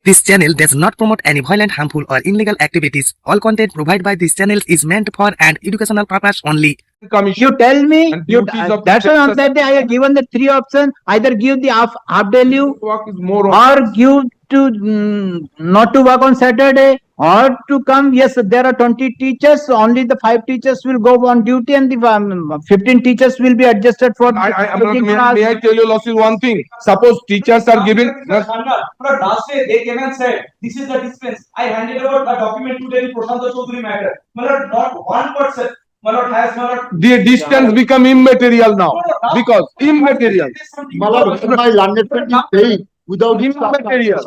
This channel does not promote any violent, harmful, or illegal activities. All content provided by this channel is meant for an educational purpose only. You tell me, And you, duties of that's why on teachers- that day I have given the three options, either give the half day leave Work is more or give to not to work on Saturday or to come. Yes, there are 20 teachers, only the 5 teachers will go on duty and the 15 teachers will be adjusted for I'm not, taking may, class. may I tell you, Losses, one thing? Suppose teachers are giving. But last day they came and said, this is the dispense. I handed over a document to Delhi Prashant Chaudhary matter. Not one person has The distance become immaterial now because immaterial. My landed is paid without Immaterial.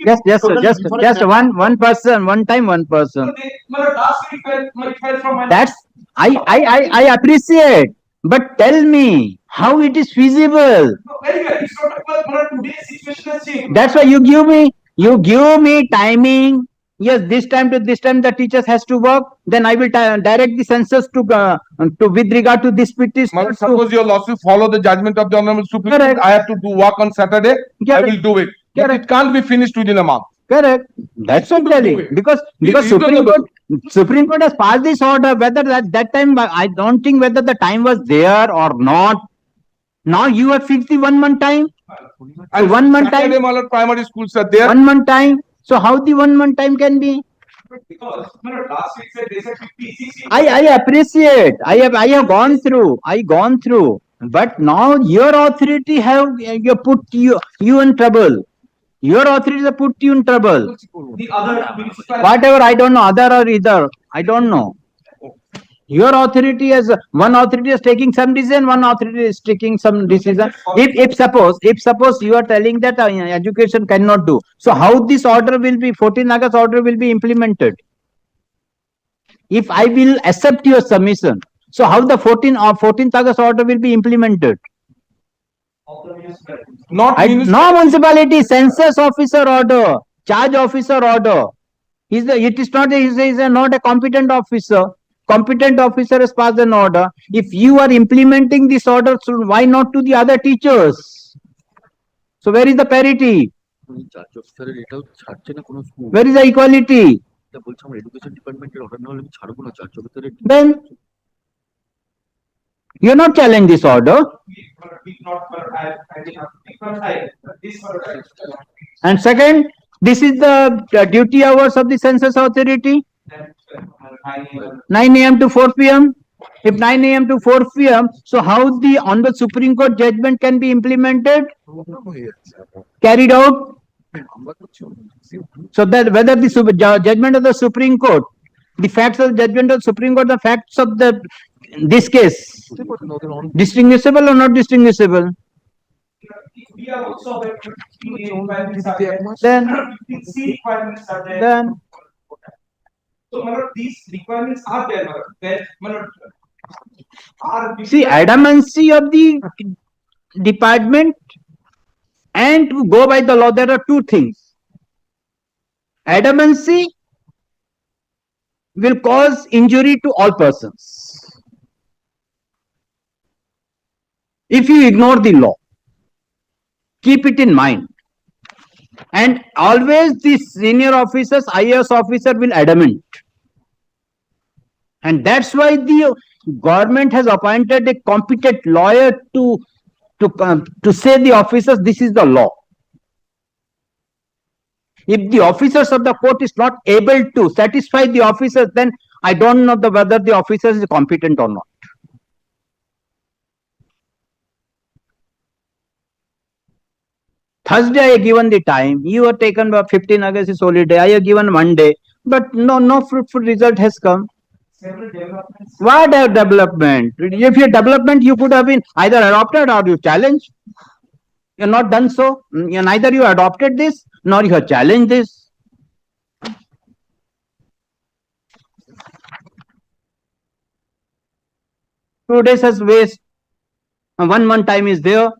Yes, sir, just one person, one time one person. last week it fell from my That's I appreciate, but tell me how it is feasible. very well. It's not about today's situation has changed. That's why you give me timing. Yes, this time to this time the teachers has to work. Then I will direct the census to with regard to this petition. Suppose your lawsuit follow the judgment of the Honorable Supreme Court, I have to do work on Saturday, I Correct. will do it. But it can't be finished within a month. Correct. That's what I'm telling. Because Supreme Court has passed this order. Whether that time I don't think whether the time was there or not. Now you have fixed the 1 month time. And 1 month Saturday, time. my lord, primary schools are there. 1 month time. So how the 1 month time can be? Because last week they said 50, 60. I appreciate. I have gone through. But now your authority have put you in trouble. Your authority have put you in trouble. The other municipal. Whatever, I don't know, other or either, I don't know. Your authority one authority is taking some decision, one authority is taking some decision. If suppose you are telling that education cannot do, so how this order will be, 14 August order will be implemented? If I will accept your submission, so how the 14th August order will be implemented? Not No municipality, census officer order, charge officer order. It is not a competent officer. Competent officer has passed an order. If you are implementing this order, so why not to the other teachers? So where is the parity? Where is the equality? Then you are not challenging this order. And second, this is the duty hours of the census authority. 9 a.m. to 4 p.m. If 9 a.m. to 4 p.m., so how the on the Supreme Court judgment can be implemented, carried out? So that whether the judgment of the Supreme Court, the facts of the judgment of the Supreme Court, the facts of this case, distinguishable or not distinguishable? We are also Then so these requirements are there. see, adamancy of the department and to go by the law, there are two things. Adamancy will cause injury to all persons. If you ignore the law, keep it in mind. And always the senior officers, IAS officer will adamant. And that's why the government has appointed a competent lawyer to say the officers, this is the law. If the officers of the court is not able to satisfy the officers, then I don't know whether the officer is competent or not. Thursday I have given the time. You have taken 15 August is holiday. I have given 1 day, but no fruitful result has come. Several developments. What a development? If your development you could have been either adopted or you challenged. You have not done so. Neither you adopted this nor you have challenged this. Two days has waste. 1 month time is there.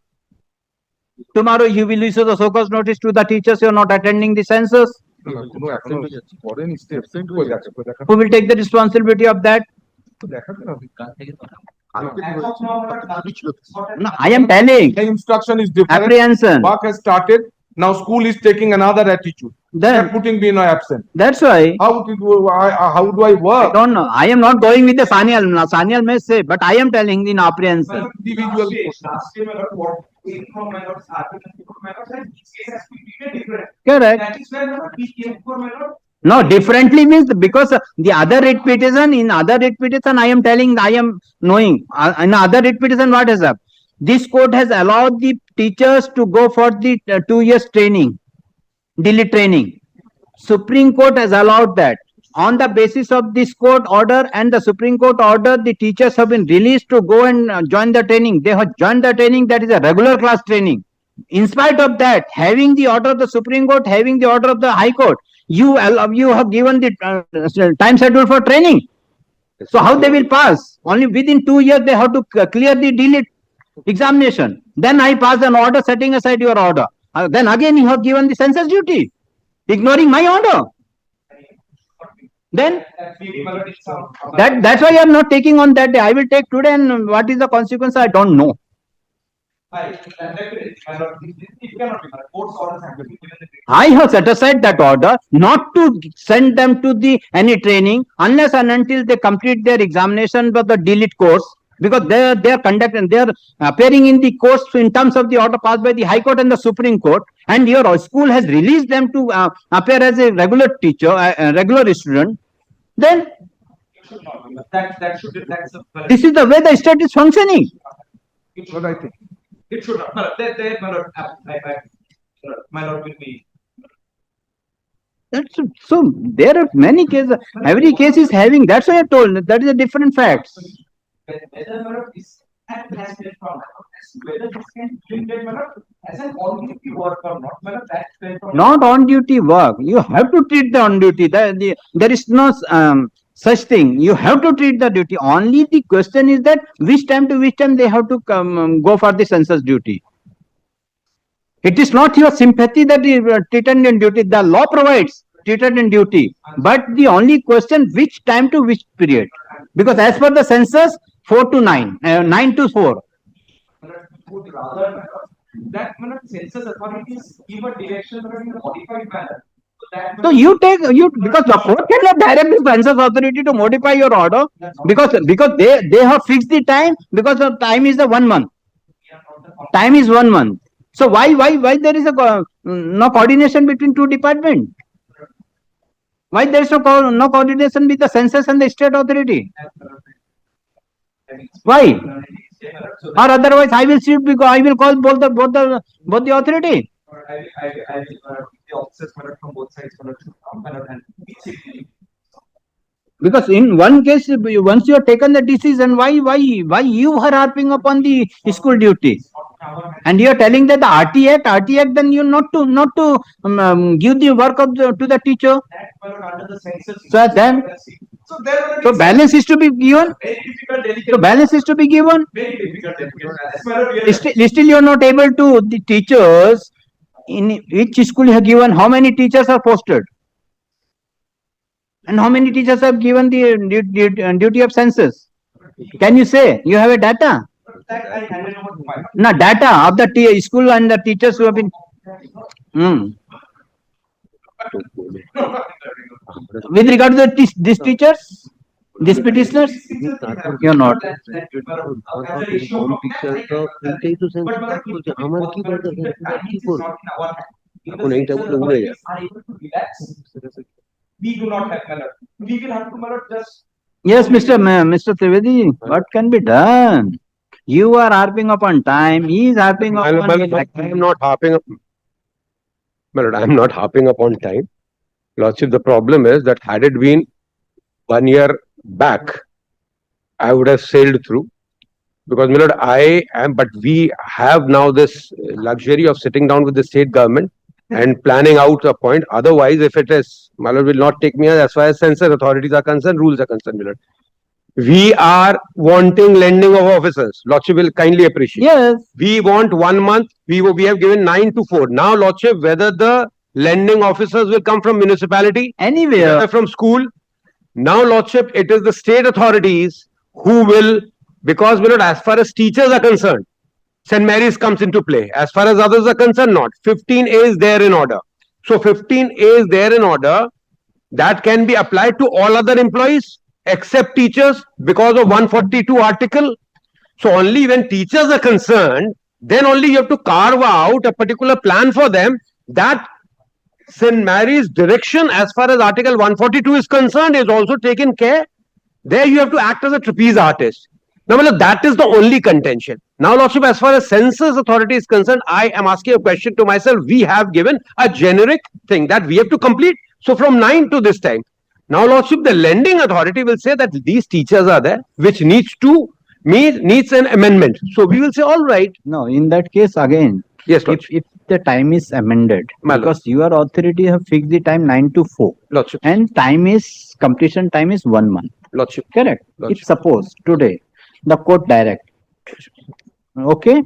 Tomorrow you will issue the so-called notice to the teachers you are not attending the census. Who will take the responsibility of that? No, I am telling. The instruction is different. Apprehension. Work has started. Now school is taking another attitude. Then, putting me in absent. that's why, How do I I work? don't know, I am not going with the Sanyal, Sanyal may say, but I am telling in apprehension. Individual Last year, my lord, what came from my lord's argument before my lord, and this case has been treated different. Correct. That is why my lord, we came for my lord. No, differently means because the other writ petition, in other writ petition, I am telling, I am knowing, in other writ petition, what has happened? This court has allowed the teachers to go for the 2 years training, daily training. Supreme Court has allowed that. On the basis of this court order and the Supreme Court order, the teachers have been released to go and join the training. They have joined the training, that is a regular class training. In spite of that, having the order of the Supreme Court, having the order of the High Court, you have given the time schedule for training. So how they will pass? Only within 2 years they have to clear the delete examination. Then I pass an order setting aside your order. Then again you have given the census duty, ignoring my order. Then That we, my lord, is some. that's why I am not taking on that day. I will take today, and what is the consequence? I don't know. Definitely, my lord, it cannot be, my lord. Court's orders have to be given the. I have set aside that order not to send them to the any training unless and until they complete their examination of the delete course, because they are conducting, they are appearing in the course in terms of the order passed by the High Court and the Supreme Court, and your school has released them to appear as a regular teacher, a regular student. Then That should, that's a. this is the way the state is functioning. It What I think. It should not, my lord, there, my lord, my lord will be. That's so there are many cases. Every case is having. That's why I told. That is a different facts. Whether my lord is, and has been from, whether this can be treated, my lord, as an on-duty work or not, my lord, that's been from. Not on duty work. You have to treat the on duty. There is no such thing. You have to treat the duty. Only the question is that which time to which time they have to go for the census duty. It is not your sympathy that is treated in duty. The law provides treated in duty. But the only question, which time to which period. Because as per the census, 4 to 9, 9 to 4. Would rather, my lord, that, my lord, census authorities give a direction, my lord, in a modified manner. So that, my So lord, you take, because the court cannot direct the census authority to modify your order, because they have fixed the time, because the time is the 1 month. we are not the. Time is 1 month. So why there is a no coordination between two departments? Why there is no coordination with the census and the state authority? Why? So Or otherwise I will shoot, because I will call both the authority. I will, the officers, my lord, from both sides, my lord, should come, my lord, and we simply. Because in one case, once you have taken the decision, why you are harping upon the school duty? And you are telling that the RT Act, then you not to give the work of to the teacher. That, my lord, under the census. So then- So there. So balance is to be given. Very difficult, delicate. So balance is to be given. Very difficult, delicate. That's my lord, we are. Still you are not able to, the teachers, in which school you have given, how many teachers are posted? And how many teachers have given the duty of census? Can you say? You have a data? That I handed over to my lord. No, data of the school and the teachers who have been. With regard to these teachers, these petitioners, you are not. We do not have, my lord. We will have to, my lord, just. Yes, Mr. Trivedi, what can be done? You are harping upon time, he is harping I upon. am not harping up. My lord, I am not harping upon time. Lordship, the problem is that had it been 1 year back, I would have sailed through. Because, my lord, but we have now this luxury of sitting down with the state government and planning out a point. Otherwise, if it is, my lord will not take me as far as census authorities are concerned, rules are concerned, my lord. We are wanting lending of officers. Lordship will kindly appreciate. Yes, We want 1 month. We have given 9 to 4. Now, Lordship, whether the lending officers will come from municipality, anywhere. whether from school. Now, Lordship, it is the state authorities who will, because, my lord, as far as teachers are concerned, St. Mary's comes into play. As far as others are concerned, not. 15A is there in order. So 15A is there in order. That can be applied to all other employees except teachers because of 142 article. So only when teachers are concerned, then only you have to carve out a particular plan for them. That St. Mary's direction as far as Article 142 is concerned is also taken care. There you have to act as a trapeze artist. Now, that is the only contention. Now, Lordship, as far as census authority is concerned, I am asking a question to myself. We have given a generic thing that we have to complete. So from 9 to this time. Now, Lordship, the lending authority will say that these teachers are there, which needs an amendment. So we will say, all right. No, in that case, again, Yes, if, Lordship. if the time is amended, My because your authority have fixed the time 9 to 4, Lordship. and completion time is 1 month. Lordship. Correct. Lordship. If suppose today the court direct, okay,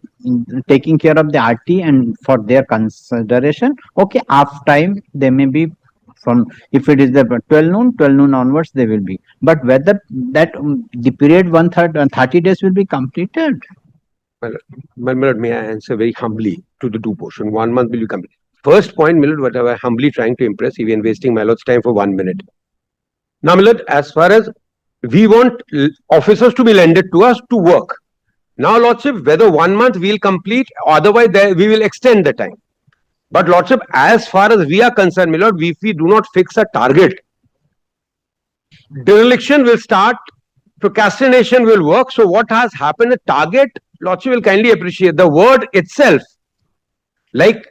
taking care of the RT and for their consideration, okay, half time they may be from, if it is the 12 noon onwards they will be. But whether that the period 30 days will be completed. My lord, may I answer very humbly to the two portion. 1 month will be complete. First point, my lord, what I was humbly trying to impress, even wasting my lord's time for 1 minute. Now, my lord, as far as we want officers to be lended to us to work. Now, Lordship, whether 1 month we'll complete, otherwise we will extend the time. But Lordship, as far as we are concerned, my lord, if we do not fix a target, dereliction will start, procrastination will work. So what has happened, a target, Lordship will kindly appreciate the word itself, like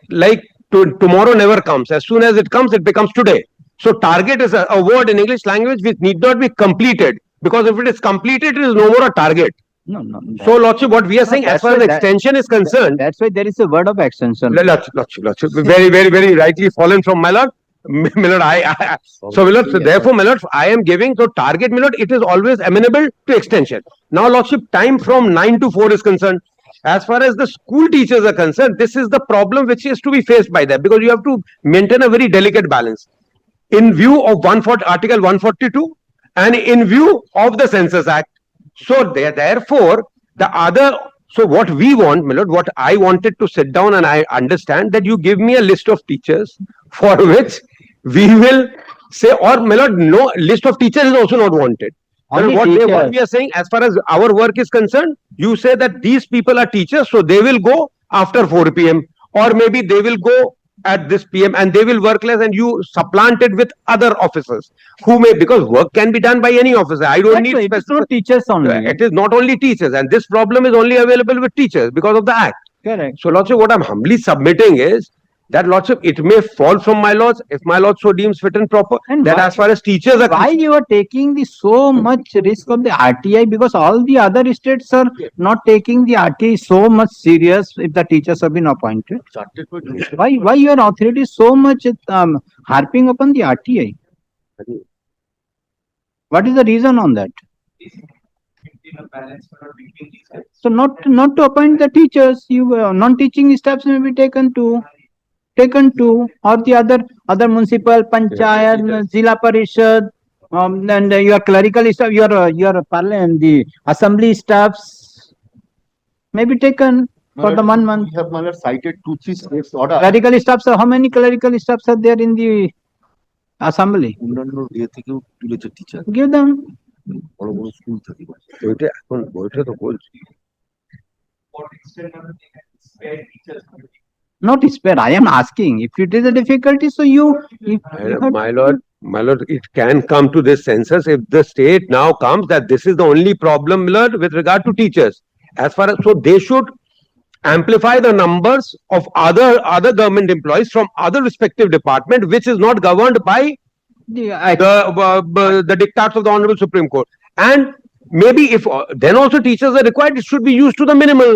tomorrow never comes. As soon as it comes, it becomes today. So target is a word in English language which need not be completed, because if it is completed, it is no more a target. No. So, Lordship, what we are saying, as far as extension is concerned, That's why there is a word of extension. Lordship, very rightly fallen from my lord. My lord, so my lord, so therefore, my lord, I am giving, so target, my lord, it is always amenable to extension. Now, Lordship, time from 9 to 4 is concerned. As far as the school teachers are concerned, this is the problem which is to be faced by them, because you have to maintain a very delicate balance in view of Article 142 and in view of the Census Act. So therefore, so what we want, my lord, what I wanted to sit down and I understand that you give me a list of teachers for which we will say, or my lord, no list of teachers is also not wanted. What we are saying, as far as our work is concerned, you say that these people are teachers, so they will go after 4 p.m. or maybe they will go at this PM and they will work less, and you supplant it with other officers who may, because work can be done by any officer. I don't need specific. It's not teachers only. It is not only teachers, and this problem is only available with teachers because of the act. Correct. So, Lordship, what I'm humbly submitting is that, Lordship, it may fall from my lords if my lord so deems fit and proper. And that why- as far as teachers are Why you are taking the so much risk of the RTI? Because all the other states are not taking the RTI so much serious if the teachers have been appointed. Why your authority is so much harping upon the RTI? What is the reason on that? So not to appoint the teachers, you non-teaching staffs may be taken to, or the other municipal panchayat, Zilla Parishad, and your clerical staff, your parliament, the assembly staffs may be taken for the 1 month. We have my lord cited 2-3 states order. Clerical staffs, how many clerical staffs are there in the assembly? অন্যান্য ইয়ে থেকেও তুলেছে teacher Give them. বড় বড় school থেকে ওইটা তো বলছি। Not spare. I am asking. If it is a difficulty, so you have My lord, it can come to this census if the state now comes that this is the only problem, my lord, with regard to teachers. As far as, so they should amplify the numbers of other government employees from other respective department, which is not governed by the diktats of the Honorable Supreme Court. And maybe if then also teachers are required, it should be used to the minimal.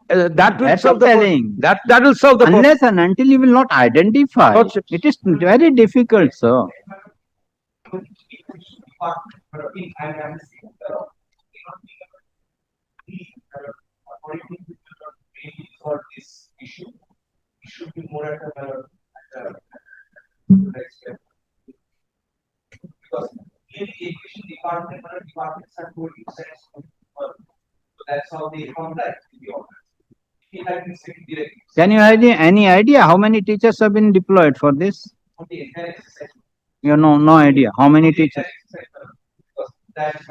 That will That's serve what I'm saying. that will serve the purpose. Unless and until you will not identify, Lordship. it is very difficult, sir. For this issue, it should be more at a because clearly education department or departments are totally sense. So that's how they come back to the office. He had been sent directly. Can you have any idea how many teachers have been deployed for this? For the entire exercise. You know, no idea. How many teachers? Because that.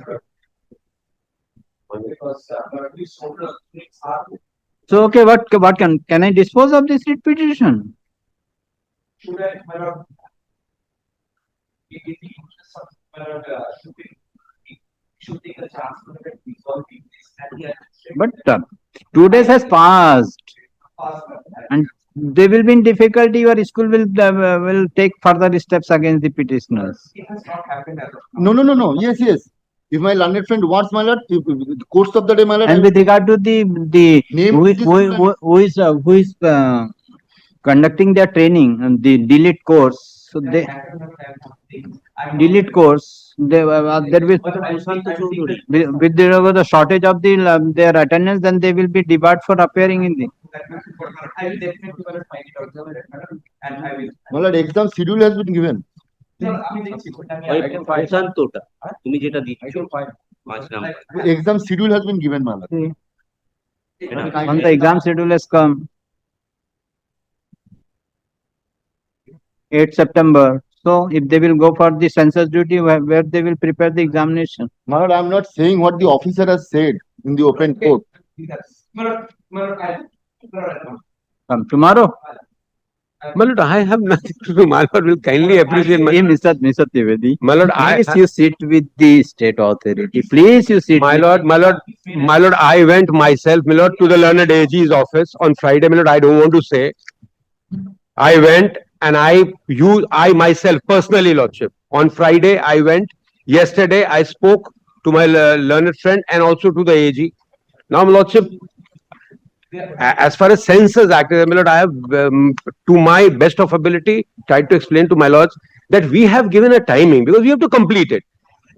Because, we sold the things are. So, okay, what can I dispose of this writ petition? Should I, my lord? If we think, my lord, should take a chance to look at resolving this and the. But 2 days has passed and they will be in difficulty. Your school will take further steps against the petitioners. It has not happened as of now. No. Yes, yes. If my learned friend wants, my lord, if the course of the day, my lord. And with regard to the Name who of the student. who is conducting their training and the delete course, so they delete course, there will with the shortage of their attendance, then they will be debarred for appearing in the. I will definitely find it out, madam, and I will. My lord, exam schedule has been given. No, আমি দেখছি, ওই প্রশান্তটা তুমি যেটা দিচ্ছ 5 number Exam schedule has been given, my lord. When the exam schedule has come, 8 September. So if they will go for the census duty, where they will prepare the examination. My lord, I am not saying what the officer has said in the open court. Come tomorrow. My lord, I have nothing to do. My lord will kindly appreciate my. Hey, Mr. Trivedi, My lord, please you sit with the state authority. Please you sit. My lord, I went myself, my lord, to the learned AG's office on Friday, my lord, I don't want to say. I went and I myself personally, lordship, on Friday I went, yesterday I spoke to my learned friend and also to the AG. Now, my lordship, as far as Census Act, my lord, I have, to my best of ability, tried to explain to my lords that we have given a timing because we have to complete it.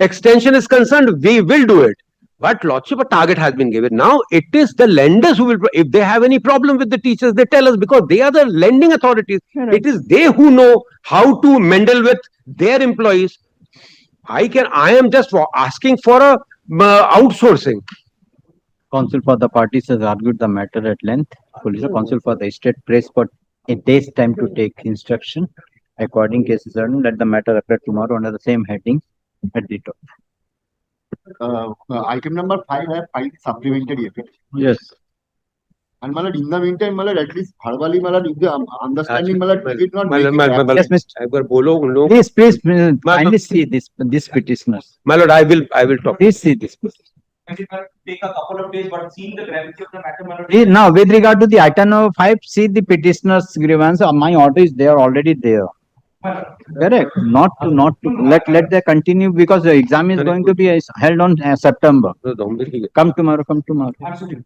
Extension is concerned, we will do it. But lordship, a target has been given. Now it is the lenders who will, if they have any problem with the teachers, they tell us because they are the lending authorities. It is they who know how to meddle with their employees. I am just asking for a outsourcing. Counsel for the parties has argued the matter at length. Police counsel for the state press for a day's time to take instruction. According cases are let the matter appear tomorrow under the same heading at the top. Item number 5, I have filed supplementary affidavit. Yes. And my lord, in the meantime, my lord, at least verbally, my lord, if the understanding, my lord, did not. My make lord, it Yes, Mr. अगर बोलो उन लोग, Please, kindly see this petitioners. my lord, I will talk. Please see this. And it might take a couple of days, but seeing the gravity of the matter, my lord. Please, now, with regard to the item number 5, see the petitioner's grievance. My order is there already there. My lord, Correct. Not to let they continue because the exam is going to be held on September. Come tomorrow. absolutely.